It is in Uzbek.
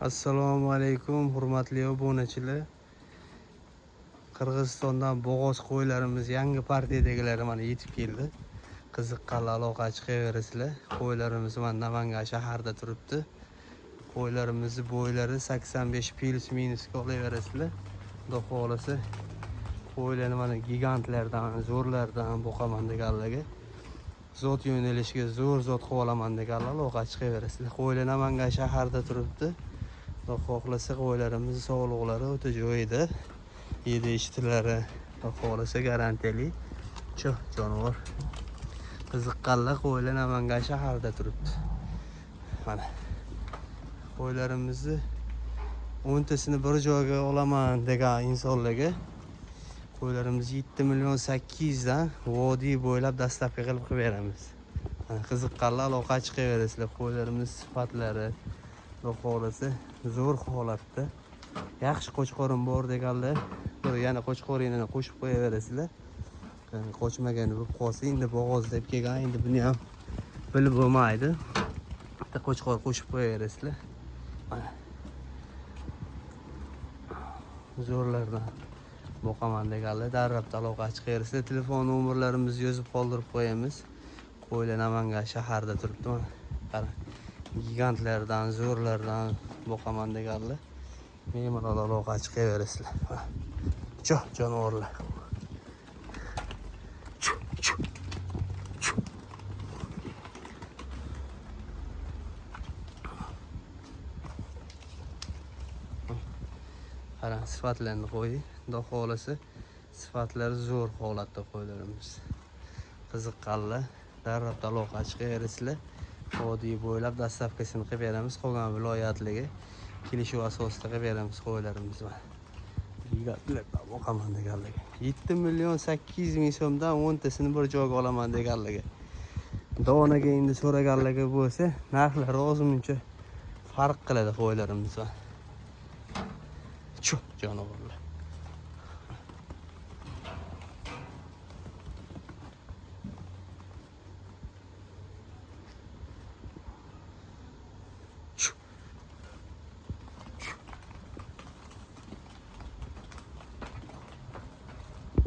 Assalomu alaykum, hurmatli obunachilar. Qirg'izistondan bo'g'oz qo'ylarimiz yangi partiyadagilar mana yetib keldi. Qiziqqanlar aloqa chiqaverasizlar. Qo'ylarimiz mana Namangan shaharda turibdi. Qo'ylarimizni bo'ylari 85 plus minus olaverasizlar. Xudo xohlasa qo'ylarni mana gigantlardan, zo'rlardan boqaman deganlarga, zot yo'nalishiga zo'r zot qilib olaman deganlar aloqa chiqaverasizlar. Qo'ylar Namangan shaharda turibdi. Xudo xohlasa qo'ylarimiz sog'liqlari o'ta joyida, yedi ishtilari xudo xohlasa garantiyali. Jonivor qiziqqanlar qo'ylar Namangan shaharda turibdi. Mana qo'ylarimizni 10 tasini bir joyga olaman degan insonlarga qo'ylarimiz 7.800.000 dan vodiy bo'ylab dastlabki qilib beramiz. Qiziqqanlar aloqa chiqaverasizlar. Qo'ylarimiz sifatlari xudo xohlasa zo'r holatda. Yaxshi qo'chqorim bor deganlar yana qo'chqoringlarni qo'shib qo'yaverasizlar. Qo'chmagan bo'lib qolsa endi bo'g'oz deb kelgan, endi buni ham bilib bo'lmaydi. Bitta qo'chqor qo'shib qo'yaverasizlar. Mana zo'rlardan boqaman deganlar darrabda aloqa chiqaverasizlar. Telefon nomerlarimizni yozib qoldirib qo'yamiz. Qo'ylar Namangan shaharda turibdi. Mana qarang, gigantlardan, zo'rlardan boqaman deganlar bemalol aloqa chiqaverasizlar. Jonivorlar. Qarang, sifatlarni qo'ying. Xudo xohlasa sifatlari zo'r holatda qo'ylarimiz. Qiziqqanlar darrabda aloqa chiqaverasizlar. Vodiy bo'ylab dastlabkisini qilib beramiz. Qolgan viloyatlarga kelishuv asosida qilib beramiz qo'ylarimizni. Gigantlardan boqaman deganlarga 7.800.000 so'mdan 10 tasini bir joyga olaman deganlarga, donaga endi so'raganlarga bo'lsa narxlari ozmuncha farq qiladi qo'ylarimiz. Jonivorlar.